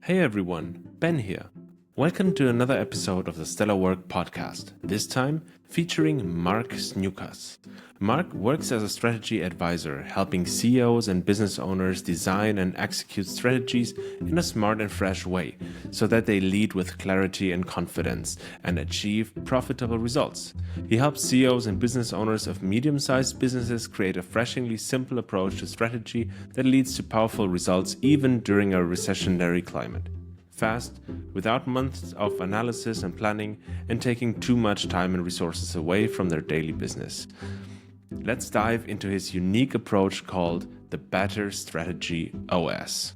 Hey everyone, Ben here. Welcome to another episode of the Stellar Work podcast, this time featuring Marc Sniukas. Marc works as a strategy advisor, helping CEOs and business owners design and execute strategies in a smart and fresh way, so that they lead with clarity and confidence and achieve profitable results. He helps CEOs and business owners of medium-sized businesses create a refreshingly simple approach to strategy that leads to powerful results even during a recessionary climate. Fast, without months of analysis and planning, and taking too much time and resources away from their daily business. Let's dive into his unique approach called the Better Strategy OS.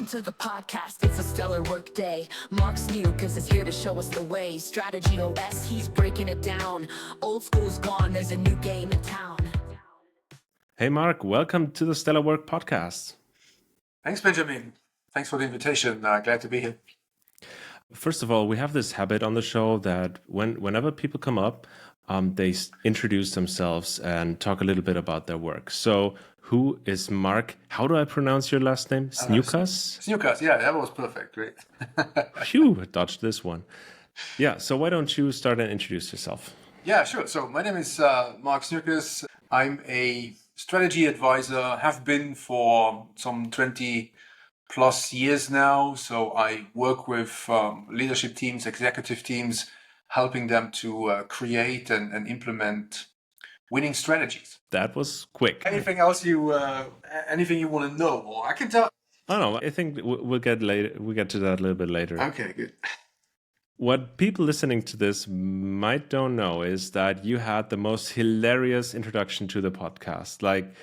To the podcast, it's a stellar work day. Marc Sniukas is here to show us the way. Strategy OS, he's breaking it down. Old school's gone, there's a new game in town. Hey Marc, welcome to the Stellar Work podcast. Thanks, Benjamin. Thanks for the invitation. Glad to be here. First of all, we have this habit on the show that whenever people come up, they introduce themselves and talk a little bit about their work. So who is Marc? How do I pronounce your last name? Sniukas? Sniukas, yeah, that was perfect. Great. Phew, dodged this one. Yeah, so why don't you start and introduce yourself? Yeah, sure. So my name is Marc Sniukas. I'm a strategy advisor, have been for some 20 plus years now. So I work with leadership teams, executive teams, helping them to create and implement winning strategies. That was quick. Anything else anything you want to know? Or I can tell. Oh no, I think we'll get later. We'll get to that a little bit later. Okay, good. What people listening to this might don't know is that you had the most hilarious introduction to the podcast. Like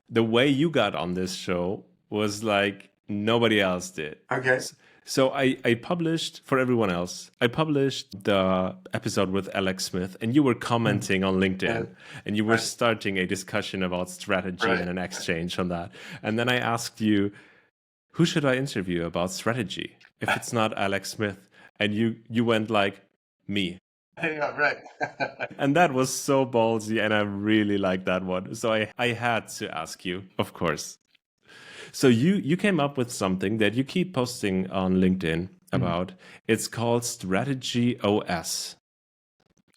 the way you got on this show was like nobody else did. Okay. So I published, for everyone else, I published the episode with Alex Smith, and you were commenting on LinkedIn, and you were starting a discussion about strategy and an exchange on that. And then I asked you, who should I interview about strategy if it's not Alex Smith? And you went like, me. Yeah, right. And that was so ballsy, and I really liked that one. So I had to ask you, of course. So you came up with something that you keep posting on LinkedIn about. It's called Strategy OS.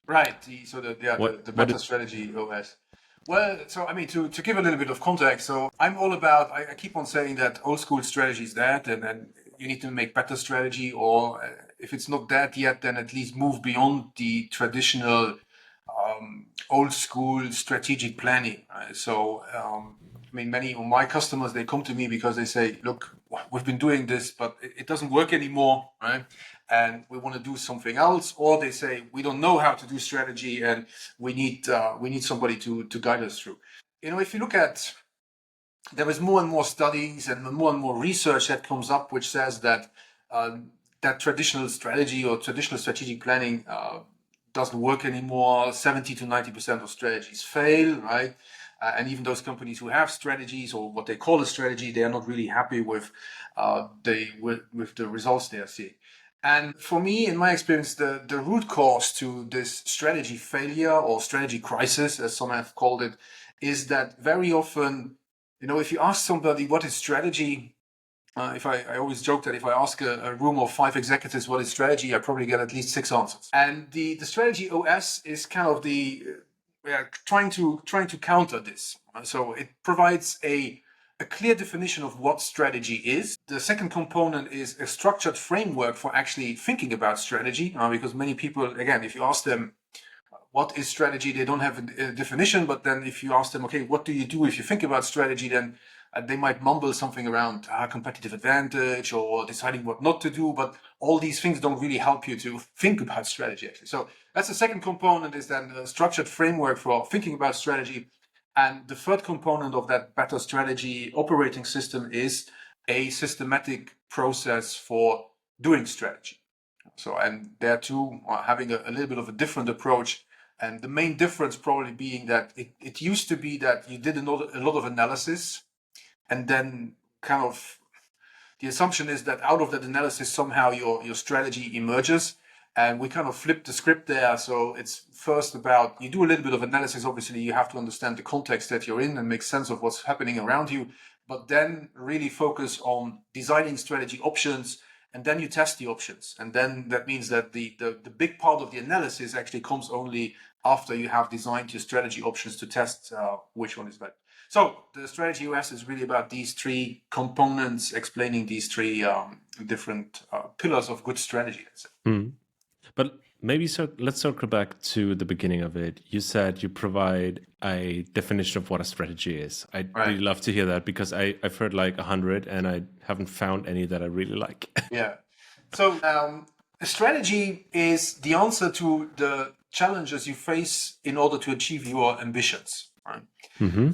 Right. The Better Strategy OS. Well, so I mean, to give a little bit of context, so I'm all about, I keep on saying that old school strategy is that, and then you need to make better strategy, or if it's not that yet, then at least move beyond the traditional old school strategic planning. Right? So, I mean, many of my customers, they come to me because they say, look, we've been doing this, but it doesn't work anymore, right? And we want to do something else. Or they say, we don't know how to do strategy and we need somebody to guide us through. You know, if you look at, there is more and more studies and more research that comes up, which says that that traditional strategy or traditional strategic planning doesn't work anymore. 70 to 90% of strategies fail, right? And even those companies who have strategies or what they call a strategy, they are not really happy with the results they are seeing. And for me, in my experience, the root cause to this strategy failure or strategy crisis, as some have called it, is that very often, you know, if you ask somebody what is strategy, I always joke that if I ask a room of 5 executives what is strategy, I probably get at least 6 answers. And the strategy OS is kind of trying to counter this. So it provides a clear definition of what strategy is. The second component is a structured framework for actually thinking about strategy, because many people, again, if you ask them what is strategy, they don't have a definition. But then if you ask them, okay, what do you do if you think about strategy, then they might mumble something around competitive advantage or deciding what not to do. But all these things don't really help you to think about strategy, actually. So that's the second component, is then a structured framework for thinking about strategy. And the third component of that better strategy operating system is a systematic process for doing strategy. So, and there too, having a little bit of a different approach. And the main difference probably being that it used to be that you did a lot of analysis, and then kind of the assumption is that out of that analysis, somehow your strategy emerges. And we kind of flipped the script there. So it's first about, you do a little bit of analysis. Obviously, you have to understand the context that you're in and make sense of what's happening around you, but then really focus on designing strategy options. And then you test the options. And then that means that the big part of the analysis actually comes only after you have designed your strategy options to test which one is better. So the strategy OS is really about these three components, explaining these three different pillars of good strategy. But maybe let's circle back to the beginning of it. You said you provide a definition of what a strategy is. I'd really love to hear that, because I've heard like 100 and I haven't found any that I really like. Yeah. So a strategy is the answer to the challenges you face in order to achieve your ambitions. Right?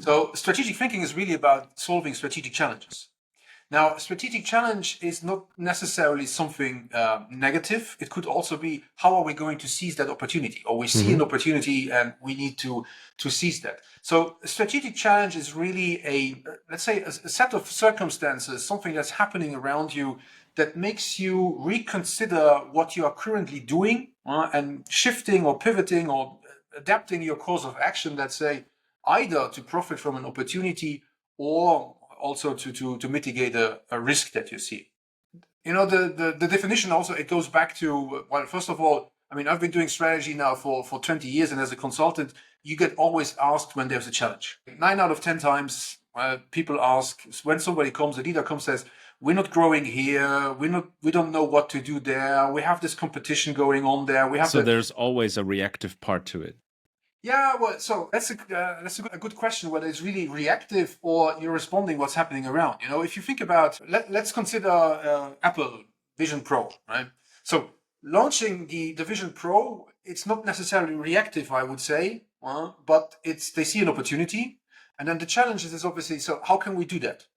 So strategic thinking is really about solving strategic challenges. Now, a strategic challenge is not necessarily something negative. It could also be, how are we going to seize that opportunity? Or we see an opportunity and we need to seize that. So a strategic challenge is really let's say, a set of circumstances, something that's happening around you that makes you reconsider what you are currently doing and shifting or pivoting or adapting your course of action, let's say, either to profit from an opportunity or also to mitigate a risk that you see. You know, the definition also, it goes back to, well, first of all, I mean, I've been doing strategy now for 20 years, and as a consultant, you get always asked when there's a challenge. 9 out of 10 times, people ask, when somebody comes, a leader comes, says, we're not growing here, we don't know what to do there, we have this competition going on there. There's always a reactive part to it. Yeah, well, so that's a good question, whether it's really reactive or you're responding what's happening around. You know, if you think about, let's consider Apple Vision Pro, right? So launching the Vision Pro, it's not necessarily reactive, I would say, but they see an opportunity. And then the challenge is obviously, so how can we do that?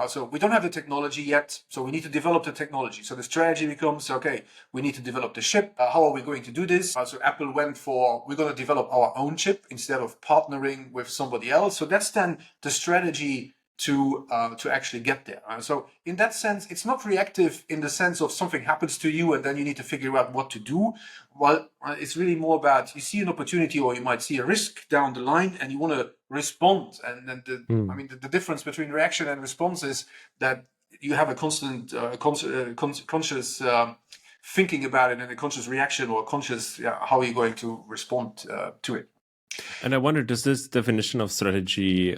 So we don't have the technology yet, so we need to develop the technology. So the strategy becomes, okay, we need to develop the chip. How are we going to do this? So Apple went for, we're going to develop our own chip instead of partnering with somebody else. So that's then the strategy to actually get there. So in that sense, it's not reactive in the sense of something happens to you and then you need to figure out what to do. Well, it's really more about, you see an opportunity or you might see a risk down the line and you want to respond. And then the difference between reaction and response is that you have a constant conscious thinking about it and a conscious reaction or conscious how are you going to respond to it. And I wonder, does this definition of strategy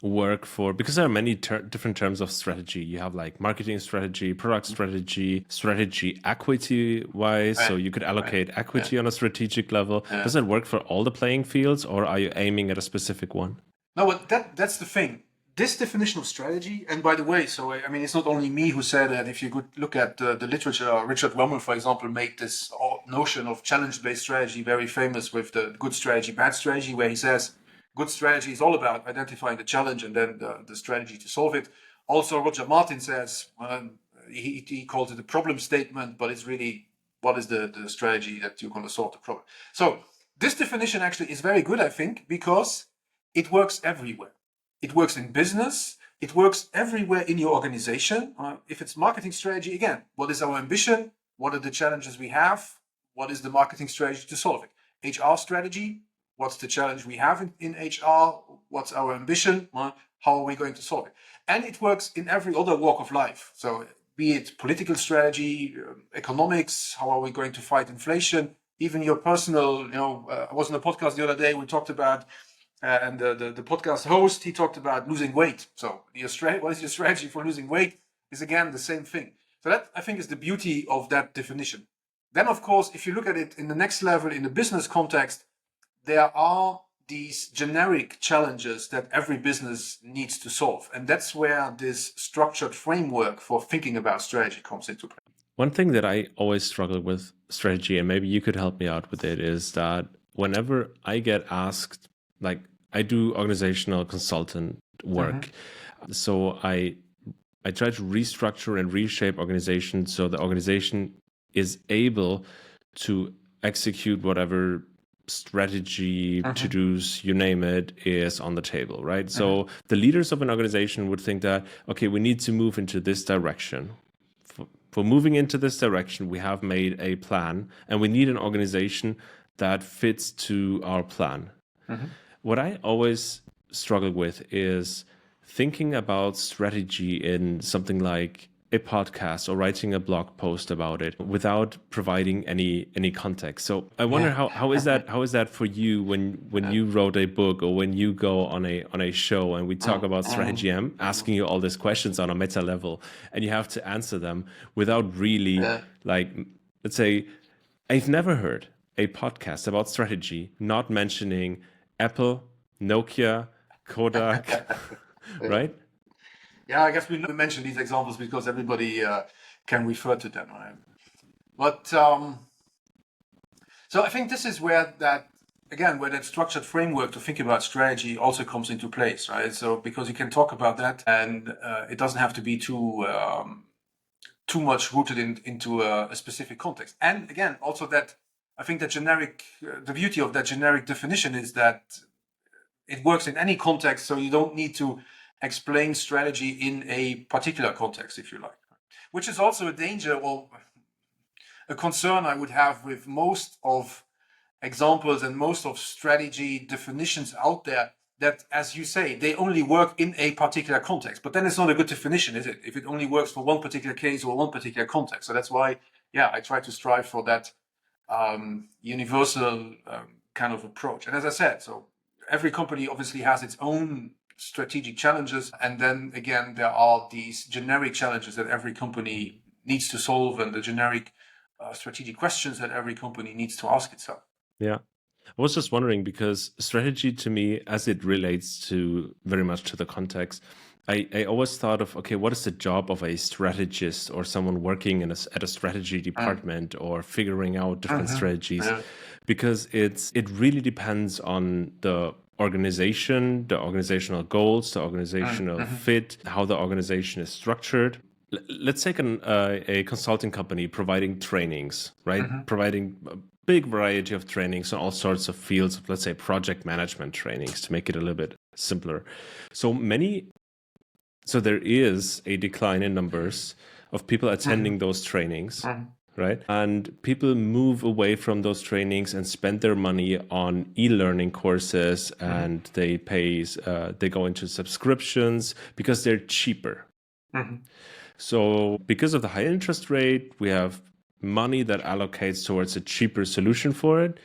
work for, because there are many different terms of strategy. You have like marketing strategy, product strategy equity wise, so you could allocate equity on a strategic level. Does that work for all the playing fields, or are you aiming at a specific one? No, but that's the thing. This definition of strategy, and by the way, so I mean, it's not only me who said that. If you could look at the literature, Richard Rummel, for example, made this notion of challenge-based strategy very famous with the good strategy, bad strategy, where he says, good strategy is all about identifying the challenge and then the strategy to solve it. Also, Roger Martin says, he calls it a problem statement, but it's really, what is the strategy that you're going to solve the problem? So this definition actually is very good, I think, because it works everywhere. It works in business. It works everywhere in your organization. If it's marketing strategy, again, what is our ambition? What are the challenges we have? What is the marketing strategy to solve it? HR strategy. What's the challenge we have in HR? What's our ambition? How are we going to solve it? And it works in every other walk of life. So be it political strategy, economics, how are we going to fight inflation? Even your personal, I was on a podcast the other day, we talked about, and the podcast host, he talked about losing weight. So what is your strategy for losing weight is again the same thing. So that, I think, is the beauty of that definition. Then, of course, if you look at it in the next level, in the business context, there are these generic challenges that every business needs to solve. And that's where this structured framework for thinking about strategy comes into play. One thing that I always struggle with strategy, and maybe you could help me out with it, is that whenever I get asked, like I do organizational consultant work, so I try to restructure and reshape organizations so the organization is able to execute whatever strategy, to-dos, you name it, is on the table, right? So the leaders of an organization would think that, okay, we need to move into this direction. for moving into this direction, we have made a plan and we need an organization that fits to our plan. What I always struggle with is thinking about strategy in something like a podcast or writing a blog post about it without providing any context. So I wonder how is that for you when you wrote a book or when you go on a show and we talk about strategy? I'm asking you all these questions on a meta level and you have to answer them without really like, let's say, I've never heard a podcast about strategy not mentioning Apple, Nokia, Kodak, right? Yeah, I guess we mention these examples because everybody can refer to them, right? But so I think this is where that structured framework to think about strategy also comes into place, right? So because you can talk about that, and it doesn't have to be too much rooted into a specific context. And again, also that I think that the beauty of that generic definition is that it works in any context, so you don't need to explain strategy in a particular context, if you like, which is also a danger or a concern I would have with most of examples and most of strategy definitions out there that, as you say, they only work in a particular context, but then it's not a good definition, is it? If it only works for one particular case or one particular context. So that's why, I try to strive for that universal kind of approach. And as I said, so every company obviously has its own strategic challenges, and then again there are these generic challenges that every company needs to solve, and the generic strategic questions that every company needs to ask itself. Yeah, I was just wondering because strategy to me, as it relates to very much to the context, I always thought of, okay, what is the job of a strategist or someone working at a strategy department or figuring out different strategies? Because it really depends on the organization, the organizational goals, the organizational fit, how the organization is structured. Let's take a consulting company providing trainings, right? Providing a big variety of trainings on all sorts of fields of, let's say, project management trainings to make it a little bit simpler. So there is a decline in numbers of people attending those trainings. Right. And people move away from those trainings and spend their money on e-learning courses, and they go into subscriptions because they're cheaper. So because of the high interest rate, we have money that allocates towards a cheaper solution for it.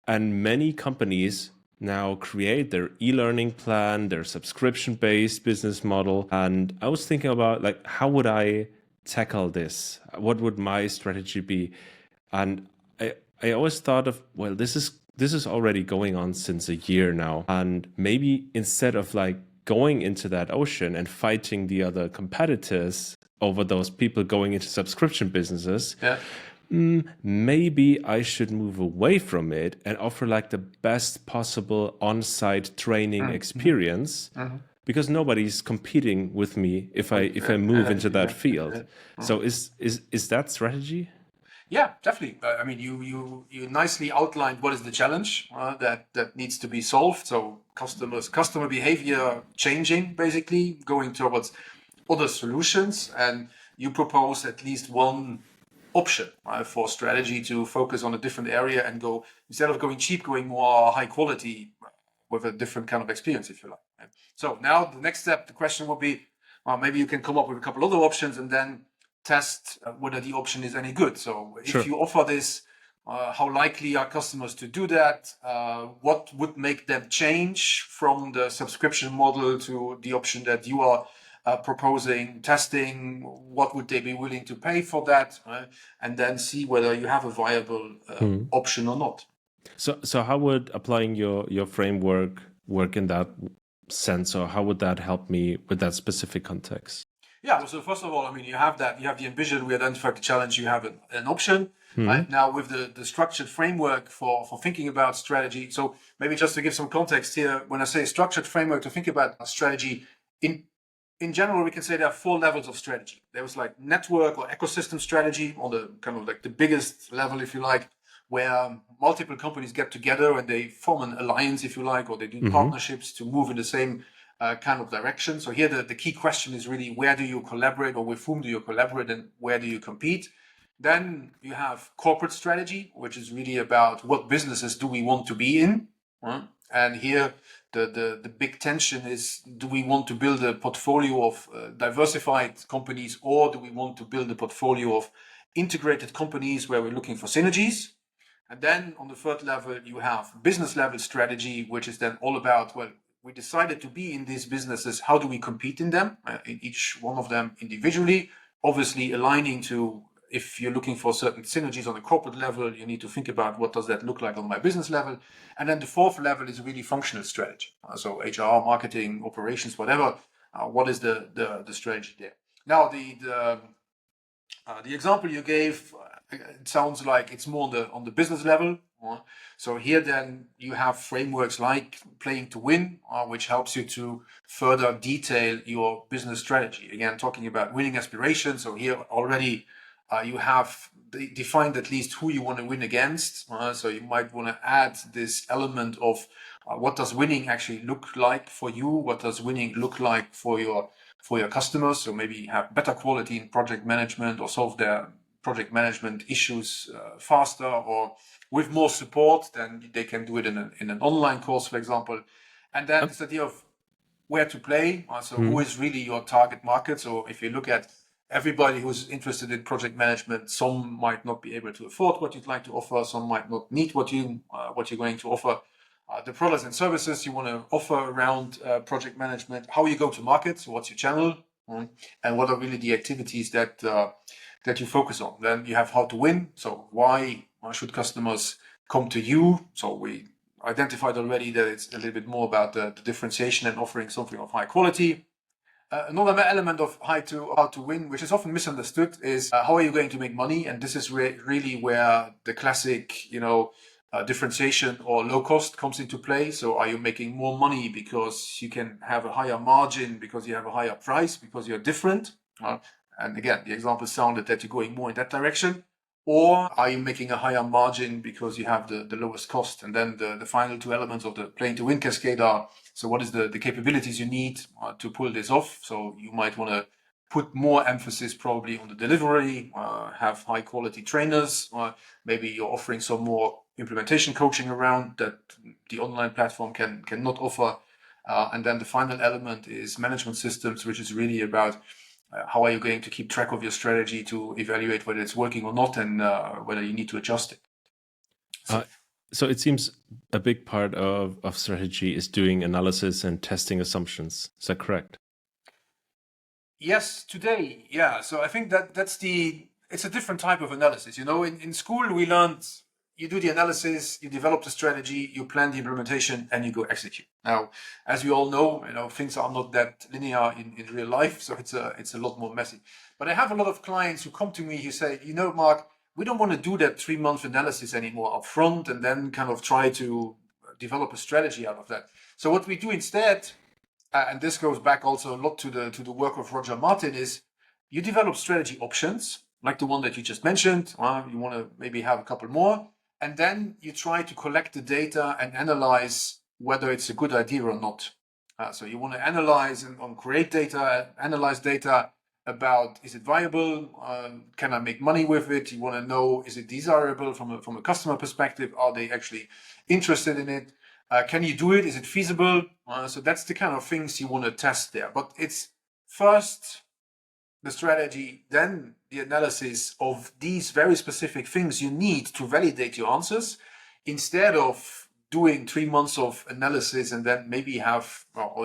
And many companies now create their e-learning plan, their subscription-based business model. And I was thinking about, like, how would I tackle this? What would my strategy be? And I always thought of, well, this is already going on since a year now, and maybe instead of like going into that ocean and fighting the other competitors over those people going into subscription businesses, maybe I should move away from it and offer like the best possible on-site training experience. Because nobody's competing with me if I move into that field. So is that strategy? Yeah, definitely. I mean, you nicely outlined what is the challenge that needs to be solved. So customer behavior changing, basically going towards other solutions, and you propose at least one option for strategy to focus on a different area and go, instead of going cheap, going more high quality with a different kind of experience, if you like. So now the next step, the question will be, maybe you can come up with a couple other options and then test whether the option is any good. So if you offer this, how likely are customers to do that? What would make them change from the subscription model to the option that you are proposing, testing? What would they be willing to pay for that? And then see whether you have a viable option or not. So how would applying your framework work in that sense, or how would that help me with that specific context? Yeah, so first of all, I mean, you have the ambition, we identified the challenge, you have an option. Right? Now with the structured framework for thinking about strategy. So maybe just to give some context here, when I say structured framework to think about strategy, in general, we can say there are 4 levels of strategy. There was like network or ecosystem strategy on the kind of like the biggest level, if you like, where multiple companies get together and they form an alliance, if you like, or they do partnerships to move in the same kind of direction. So here the key question is really, where do you collaborate, or with whom do you collaborate, and where do you compete? Then you have corporate strategy, which is really about what businesses do we want to be in. And here the big tension is, do we want to build a portfolio of diversified companies, or do we want to build a portfolio of integrated companies where we're looking for synergies? And then on the third level, you have business level strategy, which is then all about, well, we decided to be in these businesses. How do we compete in them, in each one of them individually? Obviously aligning to, if you're looking for certain synergies on the corporate level, you need to think about what does that look like on my business level. And then the fourth level is really functional strategy. So HR, marketing, operations, whatever. What is the strategy there? Now, the example you gave, it sounds like it's more on the business level. So here then you have frameworks like Playing to Win, which helps you to further detail your business strategy. Again, talking about winning aspirations. So here already you have defined at least who you want to win against. So you might want to add this element of what does winning actually look like for you? What does winning look like for your customers? So maybe have better quality in project management, or solve their project management issues faster, or with more support, then they can do it in an online course, for example. And then this idea of where to play. So who is really your target market? So if you look at everybody who's interested in project management, some might not be able to afford what you'd like to offer. Some might not need what you're going to offer. The products and services you want to offer around project management, how you go to market, so what's your channel, and what are really the activities that you focus on. Then you have how to win. So why should customers come to you? So we identified already that it's a little bit more about the differentiation and offering something of high quality. Another element of how to win, which is often misunderstood, is how are you going to make money? And this is really where the classic, differentiation or low cost comes into play. So are you making more money because you can have a higher margin, because you have a higher price, because you're different? And again, the example sounded that you're going more in that direction. Or are you making a higher margin because you have the lowest cost? And then the final two elements of the Playing to Win cascade are, so what is the capabilities you need to pull this off? So you might want to put more emphasis probably on the delivery, have high quality trainers, maybe you're offering some more implementation coaching around that the online platform cannot offer. And then the final element is management systems, which is really about how are you going to keep track of your strategy to evaluate whether it's working or not, and whether you need to adjust it. So it seems a big part of strategy is doing analysis and testing assumptions. Is that correct? Yes, today, yeah. So I think it's a different type of analysis. In school we learned, you do the analysis, you develop the strategy, you plan the implementation, and you go execute. Now, as we all know, things are not that linear in real life, so it's a lot more messy. But I have a lot of clients who come to me who say, Mark, we don't want to do that 3-month analysis anymore up front and then kind of try to develop a strategy out of that. So what we do instead, and this goes back also a lot to the work of Roger Martin, is you develop strategy options, like the one that you just mentioned. You want to maybe have a couple more. And then you try to collect the data and analyze whether it's a good idea or not. So you want to analyze and create data, analyze data about, is it viable? Can I make money with it? You want to know, is it desirable from a customer perspective? Are they actually interested in it? Can you do it? Is it feasible? So that's the kind of things you want to test there. But it's first the strategy, then the analysis of these very specific things you need to validate your answers, instead of doing 3 months of analysis and then maybe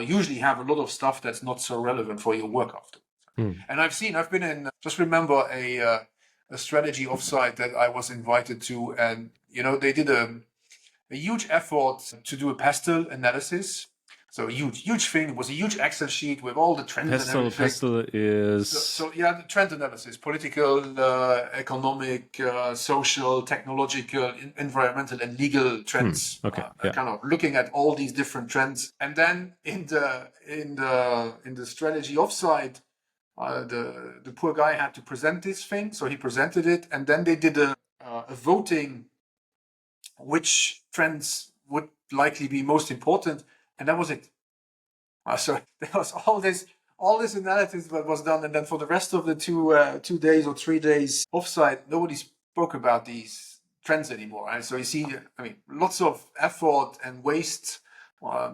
usually have a lot of stuff that's not so relevant for your work after. And I've been in, just remember a strategy offsite that I was invited to, and they did a huge effort to do a pestle analysis. So a huge thing. It was a huge Excel sheet with all the trends and everything. Pestle is... So the trend analysis, political, economic, social, technological, environmental, and legal trends. Okay. Kind of looking at all these different trends. And then in the strategy offsite, the poor guy had to present this thing. So he presented it, and then they did a voting which trends would likely be most important. And that was it. So there was all this analysis that was done, and then for the rest of the 2 days or 3 days offsite, nobody spoke about these trends anymore. Right? So you see, I mean, lots of effort and waste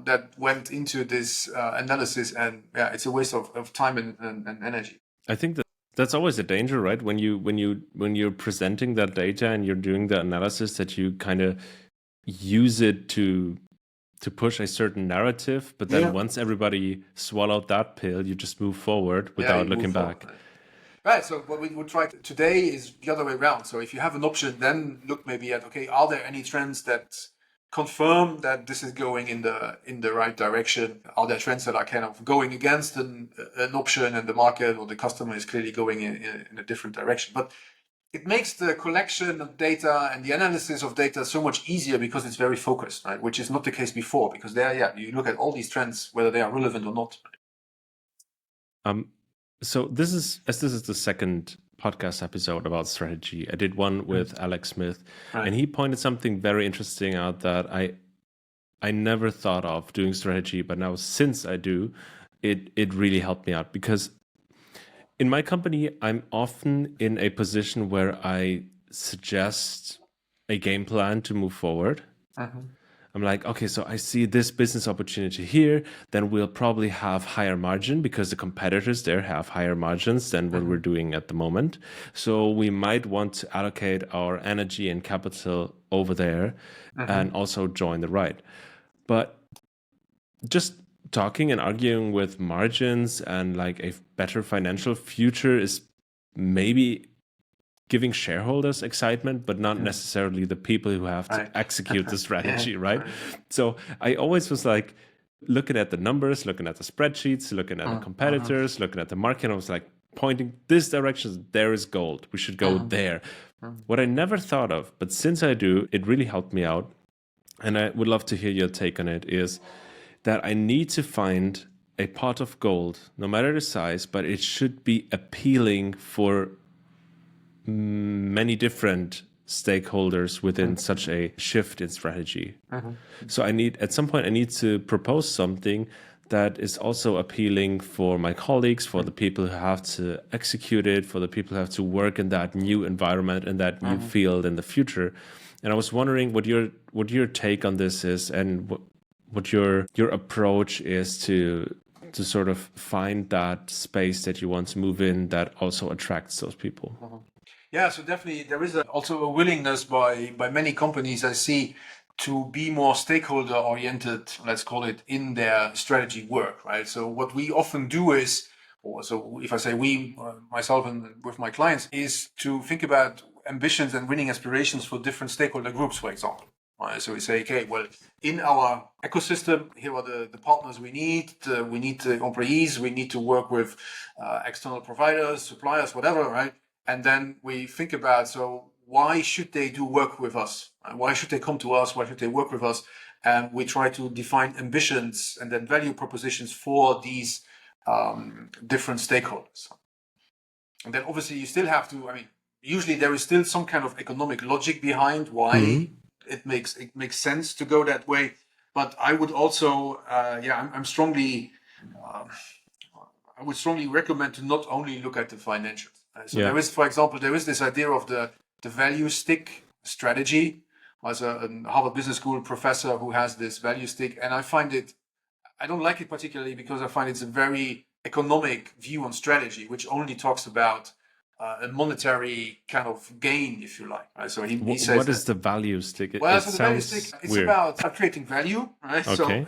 that went into this analysis, and yeah, it's a waste of time and energy. I think that's always a danger, right? When you're presenting that data and you're doing the analysis, that you kind of use it to push a certain narrative, but then once everybody swallowed that pill, you just move forward without looking back. Right. So what we would try today is the other way around. So if you have an option, then look maybe at, okay, are there any trends that confirm that this is going in the right direction? Are there trends that are kind of going against an option, and the market or the customer is clearly going in a different direction? But it makes the collection of data and the analysis of data so much easier because it's very focused, right? Which is not the case before, because you look at all these trends, whether they are relevant or not. So this is the second podcast episode about strategy. I did one with Alex Smith, and he pointed something very interesting out that I never thought of doing strategy, but now since I do, it really helped me out, because in my company, I'm often in a position where I suggest a game plan to move forward. I'm like, okay, so I see this business opportunity here, then we'll probably have higher margin because the competitors there have higher margins than what we're doing at the moment. So we might want to allocate our energy and capital over there and also join the ride. But just talking and arguing with margins and like a better financial future is maybe giving shareholders excitement, but not necessarily the people who have to execute the strategy, right? So I always was like looking at the numbers, looking at the spreadsheets, looking at the competitors, looking at the market. I was like pointing this direction, there is gold. We should go there. What I never thought of, but since I do, it really helped me out. And I would love to hear your take on it, is that I need to find a pot of gold, no matter the size, but it should be appealing for many different stakeholders within such a shift in strategy. So at some point I need to propose something that is also appealing for my colleagues, for the people who have to execute it, for the people who have to work in that new environment and that new field in the future. And I was wondering what your take on this is, and what your approach is to sort of find that space that you want to move in that also attracts those people. Yeah, so definitely there is also a willingness by many companies I see to be more stakeholder oriented, let's call it, in their strategy work, right? So what we often do is, or so if I say we, myself and with my clients, is to think about ambitions and winning aspirations for different stakeholder groups, for example. So we say, okay, well, in our ecosystem, here are the partners we need. We need the employees. We need to work with external providers, suppliers, whatever, right? And then we think about, so why should they do work with us? Why should they come to us? Why should they work with us? And we try to define ambitions and then value propositions for these different stakeholders. And then obviously you still have to, usually there is still some kind of economic logic behind why it makes sense to go that way. But I would also, I would strongly recommend to not only look at the financials. There is, for example, this idea of the value stick strategy. As a Harvard Business School professor who has this value stick, and I don't like it particularly because I find it's a very economic view on strategy, which only talks about a monetary kind of gain, if you like. Right? So he says, what is the value stick? The value stick, it's weird. About creating value, right? Okay. So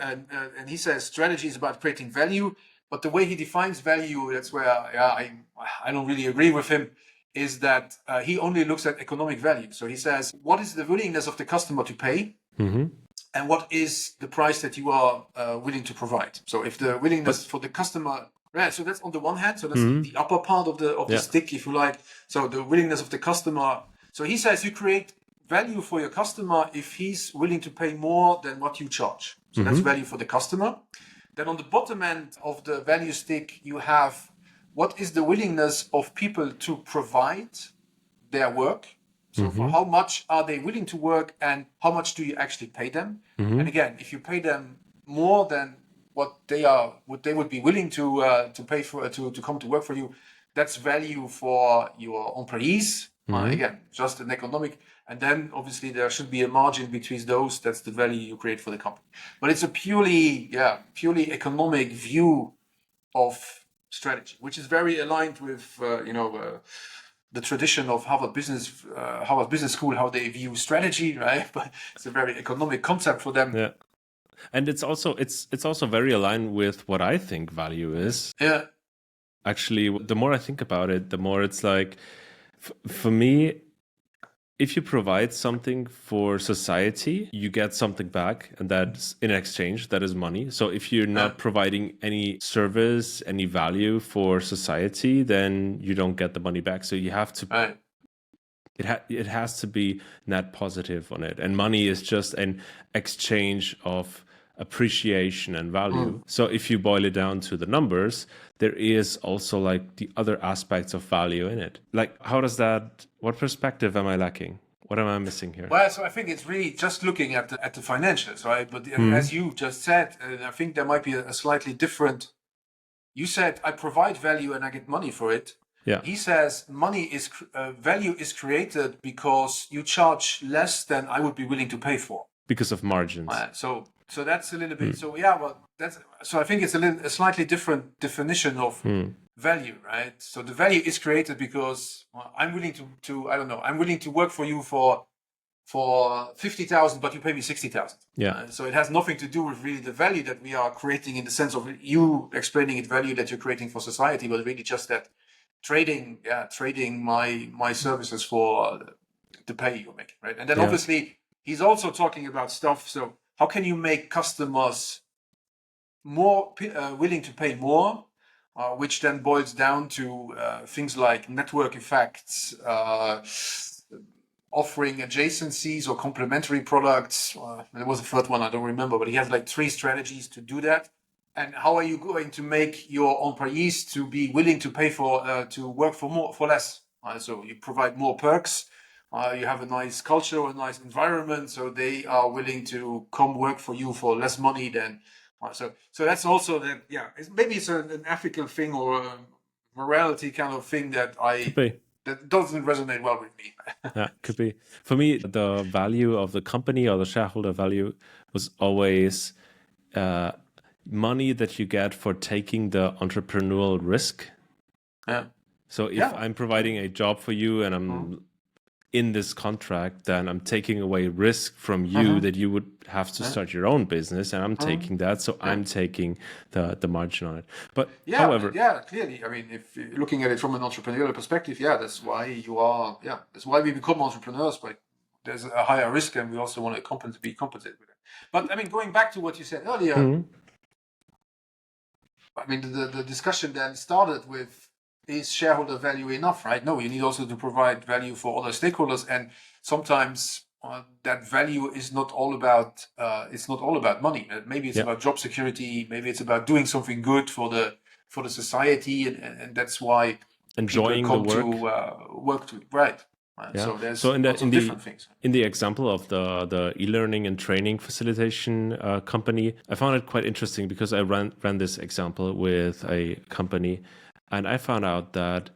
and he says strategy is about creating value. But the way he defines value, that's where I don't really agree with him, is that he only looks at economic value. So he says, what is the willingness of the customer to pay? And what is the price that you are willing to provide? So if the willingness for the customer, so that's on the one hand, so that's the upper part of the stick, if you like. So the willingness of the customer. So he says you create value for your customer if he's willing to pay more than what you charge. So that's value for the customer. Then on the bottom end of the value stick, you have what is the willingness of people to provide their work. So for how much are they willing to work and how much do you actually pay them? And again, if you pay them more than what they would be willing to pay for to come to work for you. That's value for your employees. Again, just an economic, and then obviously there should be a margin between those. That's the value you create for the company. But it's a purely economic view of strategy, which is very aligned with the tradition of Harvard Business School, how they view strategy, right? But it's a very economic concept for them. Yeah, and it's also very aligned with what I think value is. Yeah. Actually, the more I think about it, the more it's like, for me, if you provide something for society, you get something back, and that's in exchange, that is money. So if you're not providing any service, any value for society, then you don't get the money back. So you have to, it has to be net positive on it. And money is just an exchange of appreciation and value. So if you boil it down to the numbers, there is also like the other aspects of value in it. Like, what perspective am I lacking? What am I missing here? Well, so I think it's really just looking at the financials, right? But as you just said, I think there might be a slightly different. You said I provide value and I get money for it. Yeah. He says value is created because you charge less than I would be willing to pay for. Because of margins. So that's a little bit. So I think it's a slightly different definition of value, right? So the value is created because I'm willing to I'm willing to work for you for 50,000, but you pay me 60,000. Yeah. So it has nothing to do with really the value that we are creating in the sense of you explaining it value that you're creating for society, but really just that trading my services for the pay you're making, right? And then obviously he's also talking about stuff. So how can you make customers more willing to pay more, which then boils down to things like network effects, offering adjacencies or complementary products. There was a third one, I don't remember, but he has like 3 strategies to do that. And how are you going to make your employees to be willing to pay to work for less? So you provide more perks. You have a nice culture, a nice environment, so they are willing to come work for you for less money than. So that's also that. Yeah, maybe it's an ethical thing or a morality kind of thing that that doesn't resonate well with me. Yeah, could be. For me, the value of the company or the shareholder value was always money that you get for taking the entrepreneurial risk. Yeah. So if I'm providing a job for you and I'm in this contract, then I'm taking away risk from you that you would have to start your own business, and I'm taking that, so I'm taking the margin on it. But however, clearly, I mean, if you're looking at it from an entrepreneurial perspective, that's why that's why we become entrepreneurs. But there's a higher risk, and we also want to be compensated with it. But I mean, going back to what you said earlier, I mean, the discussion then started with, is shareholder value enough, right? No, you need also to provide value for other stakeholders, and sometimes that value is not all about. It's not all about money. Maybe it's about job security. Maybe it's about doing something good for the society, and that's why enjoying people come the work. to work to right. So there's different things. In the example of the e-learning and training facilitation company, I found it quite interesting because I ran this example with a company. And I found out that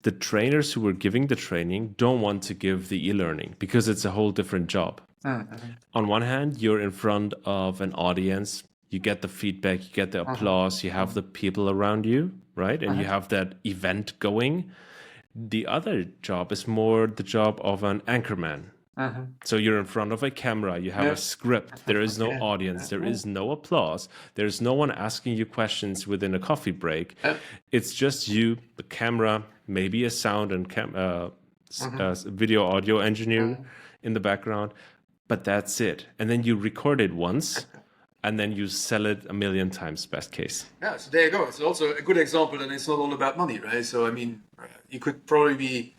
the trainers who were giving the training don't want to give the e-learning because it's a whole different job. On one hand, you're in front of an audience, you get the feedback, you get the applause, you have the people around you, right? And you have that event going. The other job is more the job of an anchorman. So you're in front of a camera, you have a script, there is no audience, there is no applause, there's no one asking you questions within a coffee break. It's just you, the camera, maybe a sound and video audio engineer in the background, but that's it. And then you record it once and then you sell it 1,000,000 times, best case. Yeah, so there you go. It's also a good example, and it's not all about money, right? So I mean, you could probably be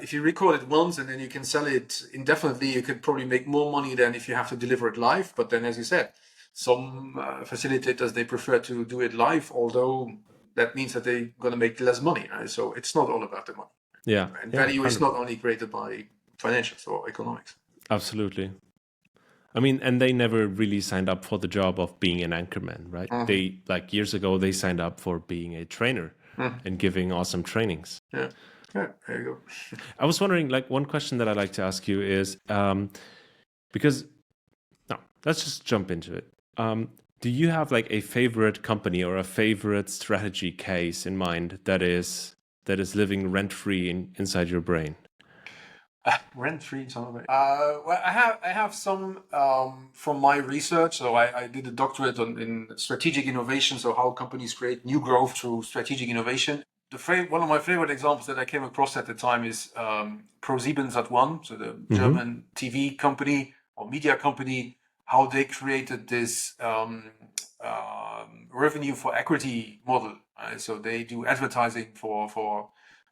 if you record it once and then you can sell it indefinitely, you could probably make more money than if you have to deliver it live. But then, as you said, some facilitators, they prefer to do it live, although that means that they're going to make less money, right? So it's not all about the money. Yeah. And value is not only created by financials or economics. Absolutely. I mean, and they never really signed up for the job of being an anchorman, right? They, like years ago, they signed up for being a trainer and giving awesome trainings. Yeah, yeah, there you go. I was wondering, like, one question that I like to ask you is, because, no, let's just jump into it. Do you have like a favorite company or a favorite strategy case in mind that is living rent-free inside your brain? Rent-free in some way. Well, I have some from my research. So I did a doctorate in strategic innovation. So how companies create new growth through strategic innovation. One of my favorite examples that I came across at the time is ProSiebenSat.1, so the German TV company or media company, how they created this revenue for equity model. So they do advertising for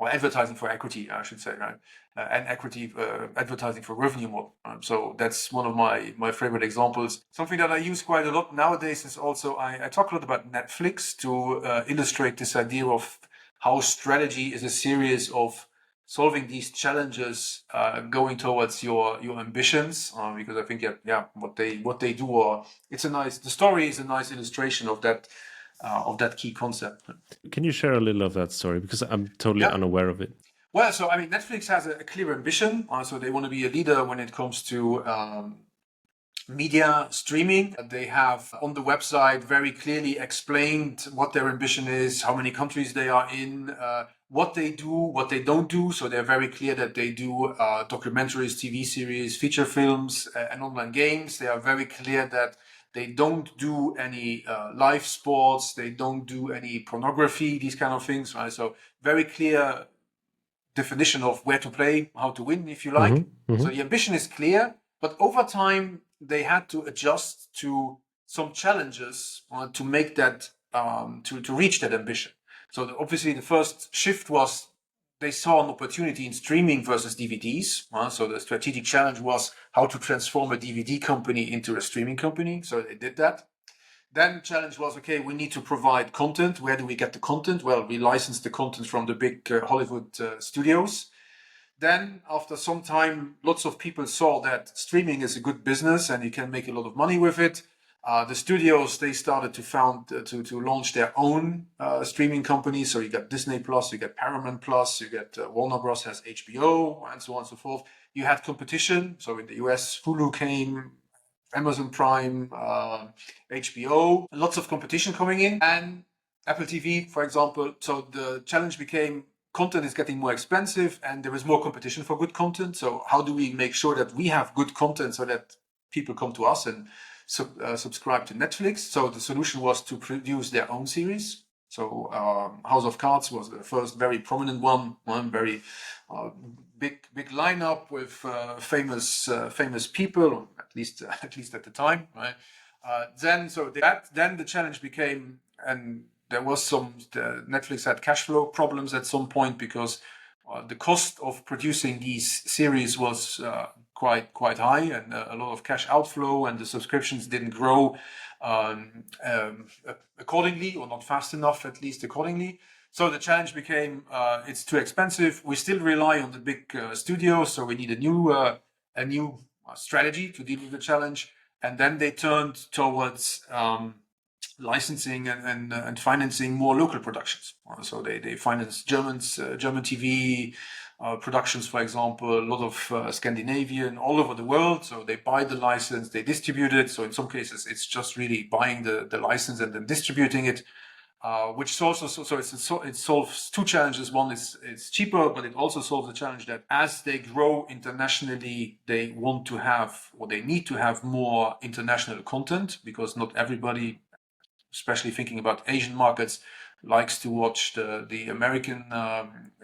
advertising for equity, I should say, right? And equity advertising for revenue model. So that's one of my favorite examples. Something that I use quite a lot nowadays is also I talk a lot about Netflix to illustrate this idea of how strategy is a series of solving these challenges, going towards your ambitions. Because I think what they do, or the story is a nice illustration of that key concept. Can you share a little of that story? Because I'm totally unaware of it. Well, so I mean, Netflix has a clear ambition. So they want to be a leader when it comes to media streaming. They have on the website very clearly explained what their ambition is, how many countries they are in, what they do, what they don't do. So they're very clear that they do documentaries, TV series, feature films, and online games. They are very clear that they don't do any live sports. They don't do any pornography, these kind of things, right? So very clear definition of where to play, how to win, if you like. So the ambition is clear, but over time they had to adjust to some challenges to make that to reach that ambition. So obviously the first shift was they saw an opportunity in streaming versus DVDs. So the strategic challenge was how to transform a DVD company into a streaming company. So they did that. Then the challenge was, okay, we need to provide content. Where do we get the content? Well, we license the content from the big Hollywood studios. Then after some time, lots of people saw that streaming is a good business and you can make a lot of money with it. The studios, they started to launch their own streaming companies. So you got Disney Plus, you got Paramount Plus, you got Warner Bros. Has HBO, and so on and so forth. You had competition. So in the US, Hulu came, Amazon Prime, HBO, lots of competition coming in, and Apple TV, for example. So the challenge became content is getting more expensive and there is more competition for good content. So how do we make sure that we have good content so that people come to us and subscribe to Netflix? So the solution was to produce their own series. So House of Cards was the first very prominent one very big lineup with famous people, at least at the time, right? Then the challenge became, and there was Netflix had cash flow problems at some point because the cost of producing these series was quite high and a lot of cash outflow, and the subscriptions didn't grow accordingly, or not fast enough, at least accordingly. So the challenge became, it's too expensive. We still rely on the big studios, so we need a new strategy to deal with the challenge. And then they turned towards licensing and financing more local productions. So they finance German TV productions, for example, a lot of Scandinavian, all over the world. So they buy the license, they distribute it. So in some cases, it's just really buying the license and then distributing it. Which also it solves two challenges. One is it's cheaper, but it also solves the challenge that as they grow internationally, they want to have, or they need to have, more international content, because not everybody, especially thinking about Asian markets, likes to watch the American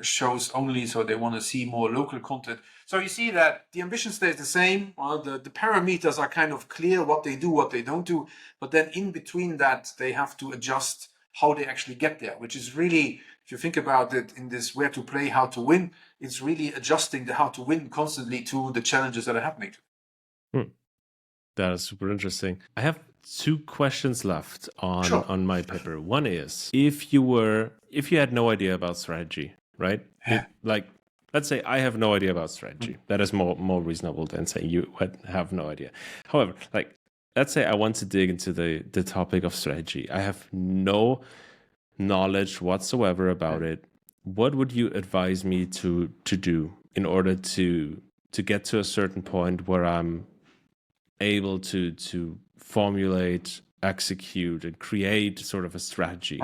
shows only. So they want to see more local content. So you see that the ambition stays the same. The parameters are kind of clear, what they do, what they don't do. But then in between that, they have to adjust how they actually get there, which is really, if you think about it in this where to play, how to win, it's really adjusting the how to win constantly to the challenges that are happening. That is super interesting. I have two questions left on my paper. One is, if you had no idea about strategy, right? Yeah. let's say I have no idea about strategy. That is more reasonable than saying you have no idea. However, like, let's say I want to dig into the topic of strategy. I have no knowledge whatsoever about it. What would you advise me to do in order to get to a certain point where I'm able to formulate, execute, and create sort of a strategy?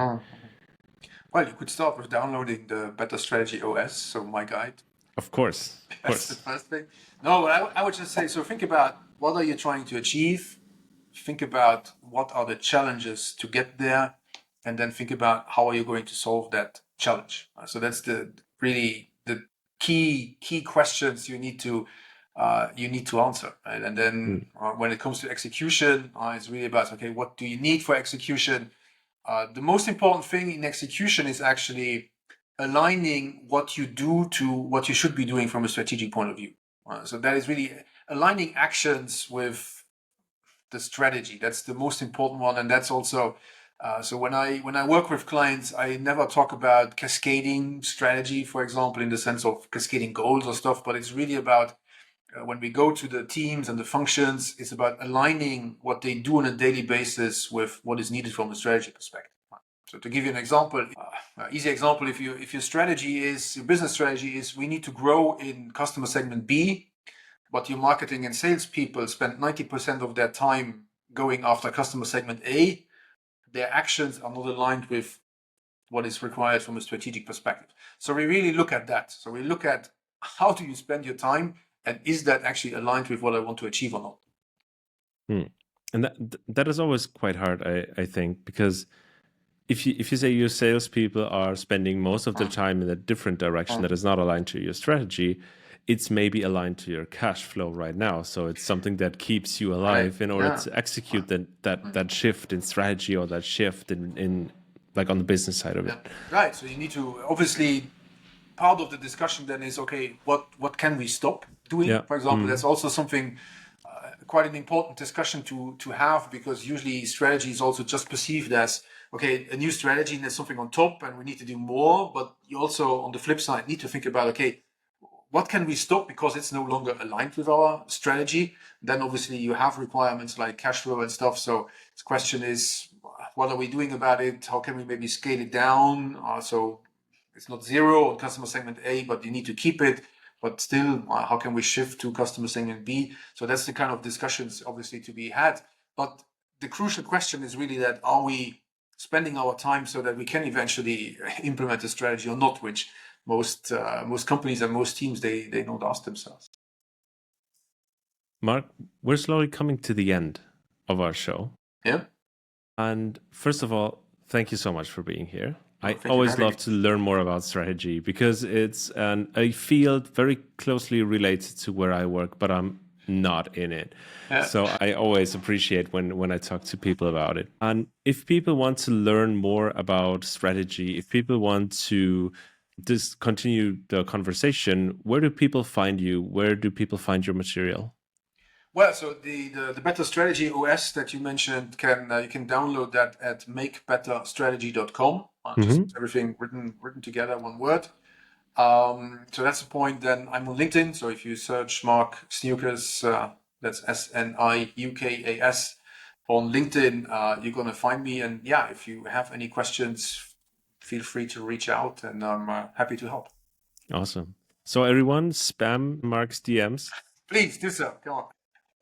Well, you could start with downloading the Better Strategy OS, so my guide. Of course. That's the first thing. No, I would just say, so think about what are you trying to achieve? Think about what are the challenges to get there, and then think about how are you going to solve that challenge. So that's the key questions you need to answer, right? And then when it comes to execution, it's really about, okay, what do you need for execution? The most important thing in execution is actually aligning what you do to what you should be doing from a strategic point of view. So that is really aligning actions with the strategy. That's the most important one, and that's also so when I work with clients, I never talk about cascading strategy, for example, in the sense of cascading goals or stuff, but it's really about when we go to the teams and the functions, it's about aligning what they do on a daily basis with what is needed from a strategy perspective. So to give you an example, easy example, if your business strategy is we need to grow in customer segment B, but your marketing and sales people spend 90% of their time going after customer segment A, their actions are not aligned with what is required from a strategic perspective. So we really look at that. So we look at how do you spend your time, and is that actually aligned with what I want to achieve or not? And that is always quite hard, I think, because if you say your salespeople are spending most of their time in a different direction that is not aligned to your strategy, it's maybe aligned to your cash flow right now. So it's something that keeps you alive in order to execute that shift in strategy, or that shift in like on the business side of it. Right. So you need to, obviously, part of the discussion then is, okay, what can we stop doing? For example, that's also something quite an important discussion to have, because usually strategy is also just perceived as, okay, a new strategy and there's something on top and we need to do more. But you also, on the flip side, need to think about, okay, what can we stop because it's no longer aligned with our strategy? Then obviously you have requirements like cash flow and stuff. So the question is, what are we doing about it? How can we maybe scale it down? So it's not zero on customer segment A, but you need to keep it. But still, how can we shift to customer segment B? So that's the kind of discussions obviously to be had. But the crucial question is really that, are we spending our time so that we can eventually implement a strategy or not, which most companies and most teams, they don't ask themselves. Marc, we're slowly coming to the end of our show. Yeah. And first of all, thank you so much for being here. I always love to learn more about strategy because it's a field very closely related to where I work, but I'm not in it. Yeah. So I always appreciate when I talk to people about it. And if people want to learn more about strategy, if people want to just continue the conversation, where do people find you? Where do people find your material? Well, so the Better Strategy OS that you mentioned, you can download that at makebetterstrategy.com. Just everything written together, one word. So that's the point. Then I'm on LinkedIn. So if you search Marc Sniukas, that's Sniukas on LinkedIn, you're going to find me. And yeah, if you have any questions, feel free to reach out, and I'm happy to help. Awesome. So everyone, spam Marc's DMs. Please do so. Come on.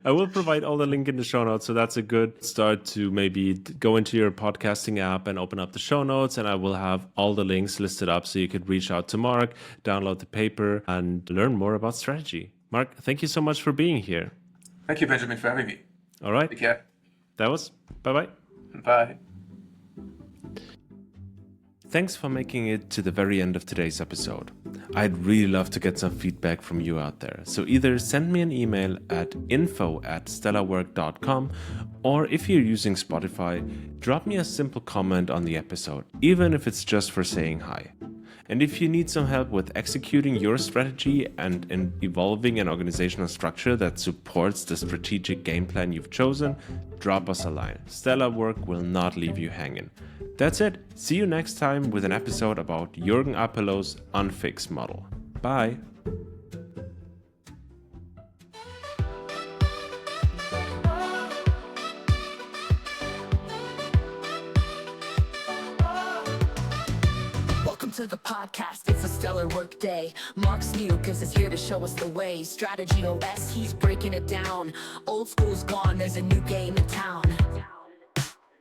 I will provide all the link in the show notes. So that's a good start to maybe go into your podcasting app and open up the show notes. And I will have all the links listed up so you could reach out to Marc, download the paper, and learn more about strategy. Marc, thank you so much for being here. Thank you, Benjamin, for having me. All right. Take care. That was. Bye-bye. Bye. Thanks for making it to the very end of today's episode. I'd really love to get some feedback from you out there. So either send me an email at info@stellarwork.com, or if you're using Spotify, drop me a simple comment on the episode, even if it's just for saying hi. And if you need some help with executing your strategy and in evolving an organizational structure that supports the strategic game plan you've chosen, drop us a line. Stellar Work will not leave you hanging. That's it. See you next time with an episode about Jürgen Appelow's unfixed model. Bye. to the podcast, it's a stellar work day. Marc Sniukas is here to show us the way. Strategy OS, he's breaking it down. Old school's gone, there's a new game in town.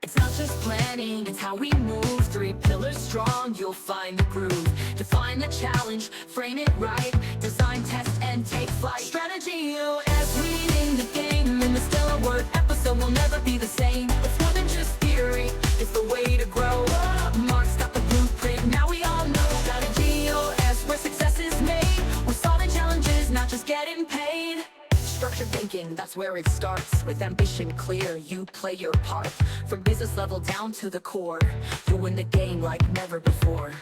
It's not just planning, it's how we move. 3 pillars strong, you'll find the groove. Define the challenge, frame it right. Design, test, and take flight. Strategy OS, leading the game. In the stellar work episode will never be the same. It's more than just theory, it's the way to grow. Mark's got the blueprint, now we all know. Strategy OS, where success is made. We're solving challenges, not just getting paid. Structured thinking, that's where it starts. With ambition clear, you play your part. From business level down to the core, you win the game like never before.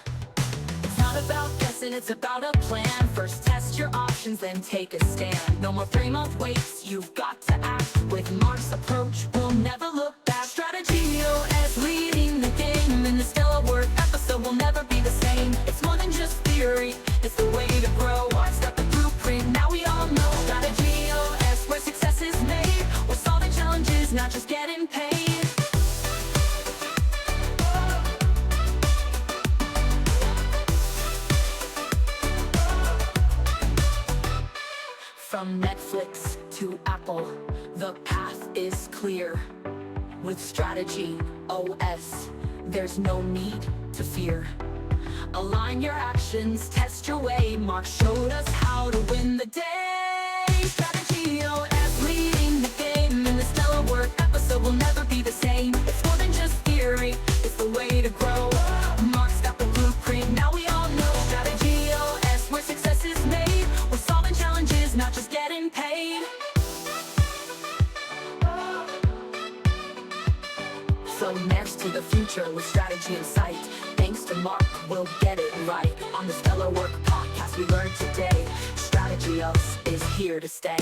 It's not about guessing, it's about a plan. First test your options, then take a stand. No more 3-month waits, you've got to act. With Mark's approach, we'll never look back. Strategy OS, leading the game. In the stellar work episode will never be the same. It's more than just theory, it's the way to grow. Mark's got the blueprint, now we all know. Strategy OS, where success is made. We're solving challenges, not just getting paid. From Netflix to Apple, the path is clear. With Strategy OS, there's no need to fear. Align your actions, test your way. Mark showed us how to win the day. Strategy OS, leading the game. In the stellar work episode will never be the same. It's more than just theory, it's the way to grow. Mark's got the blueprint, now we all know. Strategy OS, where success is made. We're solving challenges, not just getting paid. So next to the future with strategy in sight. Thanks to Mark, we'll get it right. On the Stellar Work Podcast we learned today, Strategy OS is here to stay.